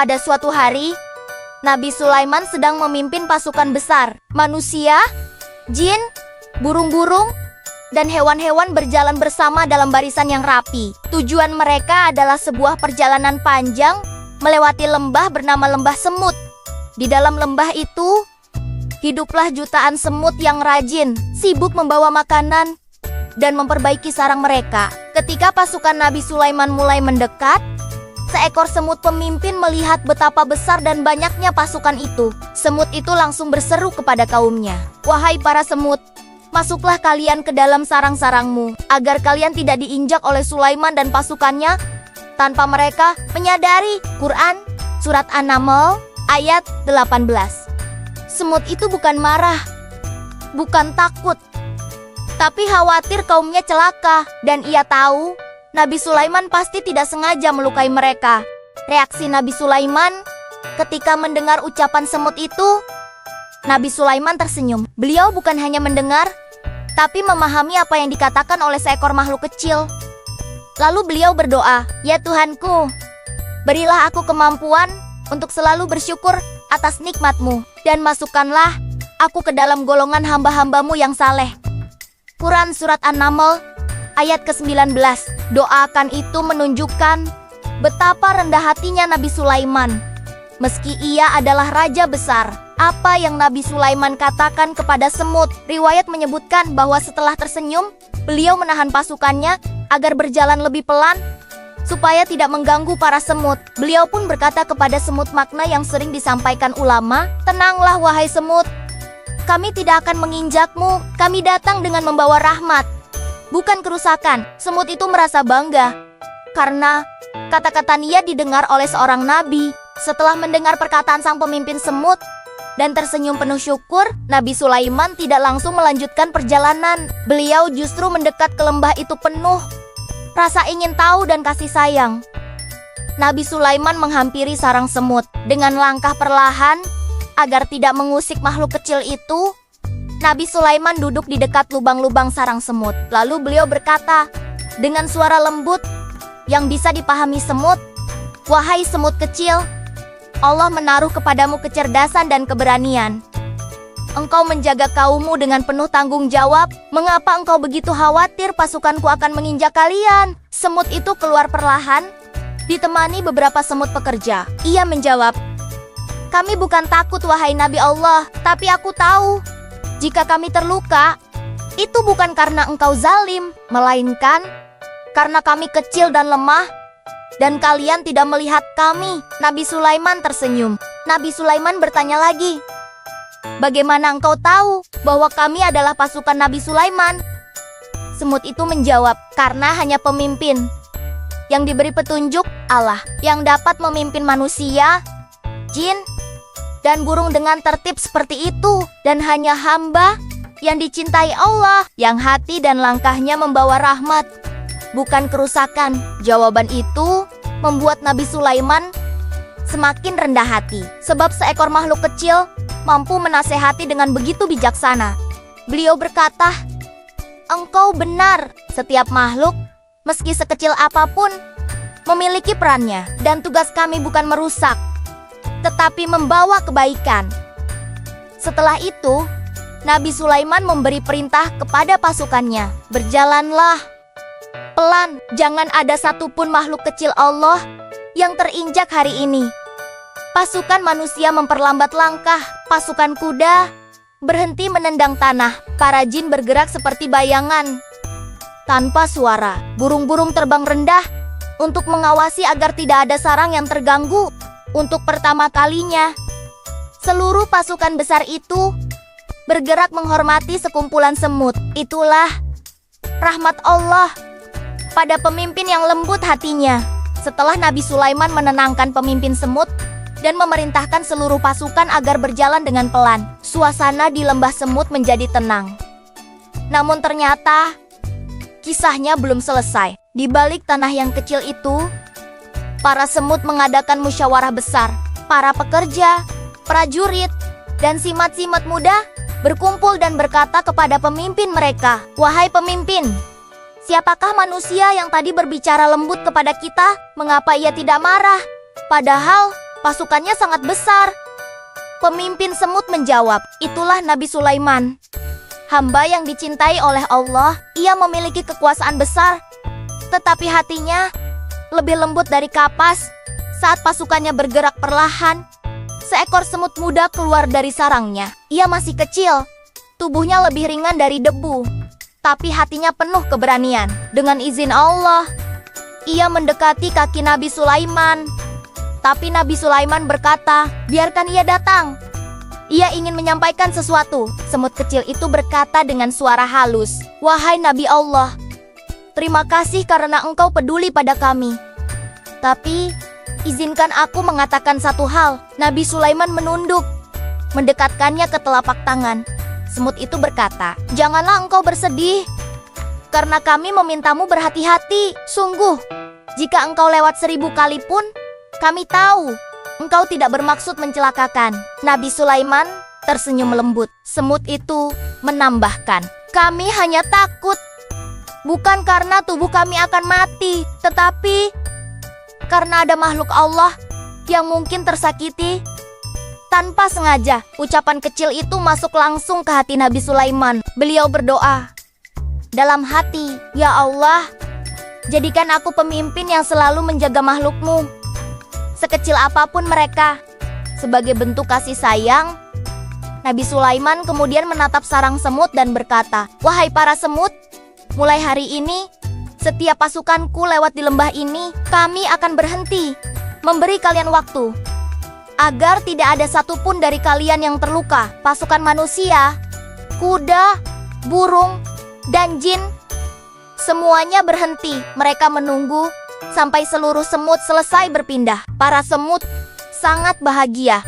Pada suatu hari, Nabi Sulaiman sedang memimpin pasukan besar. Manusia, jin, burung-burung, dan hewan-hewan berjalan bersama dalam barisan yang rapi. Tujuan mereka adalah sebuah perjalanan panjang melewati lembah bernama Lembah Semut. Di dalam lembah itu, hiduplah jutaan semut yang rajin, sibuk membawa makanan dan memperbaiki sarang mereka. Ketika pasukan Nabi Sulaiman mulai mendekat, seekor semut pemimpin melihat betapa besar dan banyaknya pasukan itu. Semut itu langsung berseru kepada kaumnya, "Wahai para semut, masuklah kalian ke dalam sarang-sarangmu, agar kalian tidak diinjak oleh Sulaiman dan pasukannya tanpa mereka menyadari." Quran, Surat An-Naml, ayat 18. Semut itu bukan marah, bukan takut, tapi khawatir kaumnya celaka, dan ia tahu Nabi Sulaiman pasti tidak sengaja melukai mereka. Reaksi Nabi Sulaiman ketika mendengar ucapan semut itu, Nabi Sulaiman tersenyum. Beliau bukan hanya mendengar, tapi memahami apa yang dikatakan oleh seekor makhluk kecil. Lalu beliau berdoa, "Ya Tuhanku, berilah aku kemampuan untuk selalu bersyukur atas nikmat-Mu, dan masukkanlah aku ke dalam golongan hamba-hamba-Mu yang saleh." Quran Surat An-Naml, ayat ke-19. Doakan itu menunjukkan betapa rendah hatinya Nabi Sulaiman. Meski ia adalah raja besar, apa yang Nabi Sulaiman katakan kepada semut? Riwayat menyebutkan bahwa setelah tersenyum, beliau menahan pasukannya agar berjalan lebih pelan supaya tidak mengganggu para semut. Beliau pun berkata kepada semut makna yang sering disampaikan ulama, "Tenanglah wahai semut, kami tidak akan menginjakmu, kami datang dengan membawa rahmat, bukan kerusakan." Semut itu merasa bangga karena kata-kata Nia didengar oleh seorang nabi. Setelah mendengar perkataan sang pemimpin semut dan tersenyum penuh syukur, Nabi Sulaiman tidak langsung melanjutkan perjalanan. Beliau justru mendekat ke lembah itu penuh rasa ingin tahu dan kasih sayang. Nabi Sulaiman menghampiri sarang semut dengan langkah perlahan agar tidak mengusik makhluk kecil itu. Nabi Sulaiman duduk di dekat lubang-lubang sarang semut. Lalu beliau berkata dengan suara lembut yang bisa dipahami semut, "Wahai semut kecil, Allah menaruh kepadamu kecerdasan dan keberanian. Engkau menjaga kaummu dengan penuh tanggung jawab. Mengapa engkau begitu khawatir pasukanku akan menginjak kalian?" Semut itu keluar perlahan, ditemani beberapa semut pekerja. Ia menjawab, "Kami bukan takut wahai Nabi Allah, tapi aku tahu jika kami terluka, itu bukan karena engkau zalim, melainkan karena kami kecil dan lemah, dan kalian tidak melihat kami." Nabi Sulaiman tersenyum. Nabi Sulaiman bertanya lagi, "Bagaimana engkau tahu bahwa kami adalah pasukan Nabi Sulaiman?" Semut itu menjawab, "Karena hanya pemimpin yang diberi petunjuk Allah yang dapat memimpin manusia, jin, dan burung dengan tertib seperti itu, dan hanya hamba yang dicintai Allah, yang hati dan langkahnya membawa rahmat, bukan kerusakan." Jawaban itu membuat Nabi Sulaiman semakin rendah hati, sebab seekor makhluk kecil mampu menasehati dengan begitu bijaksana. Beliau berkata, "Engkau benar, setiap makhluk, meski sekecil apapun, memiliki perannya, dan tugas kami bukan merusak, tetapi membawa kebaikan." Setelah itu, Nabi Sulaiman memberi perintah kepada pasukannya, "Berjalanlah pelan, jangan ada satupun makhluk kecil Allah yang terinjak hari ini." Pasukan manusia memperlambat langkah, pasukan kuda berhenti menendang tanah, para jin bergerak seperti bayangan tanpa suara, burung-burung terbang rendah untuk mengawasi agar tidak ada sarang yang terganggu. Untuk pertama kalinya, seluruh pasukan besar itu bergerak menghormati sekumpulan semut. Itulah rahmat Allah pada pemimpin yang lembut hatinya. Setelah Nabi Sulaiman menenangkan pemimpin semut dan memerintahkan seluruh pasukan agar berjalan dengan pelan, suasana di lembah semut menjadi tenang. Namun ternyata kisahnya belum selesai. Di balik tanah yang kecil itu, para semut mengadakan musyawarah besar. Para pekerja, prajurit, dan simat-simat muda berkumpul dan berkata kepada pemimpin mereka, "Wahai pemimpin, siapakah manusia yang tadi berbicara lembut kepada kita? Mengapa ia tidak marah? Padahal Pasukannya sangat besar. Pemimpin semut menjawab, itulah Nabi Sulaiman. Hamba yang dicintai oleh Allah, ia memiliki kekuasaan besar. Tetapi hatinya lebih lembut dari kapas. Saat pasukannya bergerak perlahan, seekor semut muda keluar dari sarangnya. Ia masih kecil, tubuhnya lebih ringan dari debu. Tapi hatinya penuh keberanian. Dengan izin Allah, ia mendekati kaki Nabi Sulaiman. Tapi Nabi Sulaiman berkata, biarkan ia datang. Ia ingin menyampaikan sesuatu. Semut kecil itu berkata dengan suara halus, wahai Nabi Allah, terima kasih karena engkau peduli pada kami. Tapi, izinkan aku mengatakan satu hal. Nabi Sulaiman menunduk, mendekatkannya ke telapak tangan. Semut itu berkata, janganlah engkau bersedih, karena kami memintamu berhati-hati. Sungguh, jika engkau lewat 1000 kali pun, kami tahu engkau tidak bermaksud mencelakakan. Nabi Sulaiman tersenyum lembut. Semut itu menambahkan, kami hanya takut, bukan karena tubuh kami akan mati, tetapi karena ada makhluk Allah yang mungkin tersakiti tanpa sengaja. Ucapan kecil itu masuk langsung ke hati Nabi Sulaiman. Beliau berdoa dalam hati, ya Allah, jadikan aku pemimpin yang selalu menjaga makhlukmu, sekecil apapun mereka. Sebagai bentuk kasih sayang, Nabi Sulaiman kemudian menatap sarang semut dan berkata, wahai para semut, mulai hari ini, setiap pasukanku lewat di lembah ini, kami akan berhenti memberi kalian waktu agar tidak ada satupun dari kalian yang terluka. Pasukan manusia, kuda, burung, dan jin, semuanya berhenti. Mereka menunggu sampai seluruh semut selesai berpindah. Para semut sangat bahagia.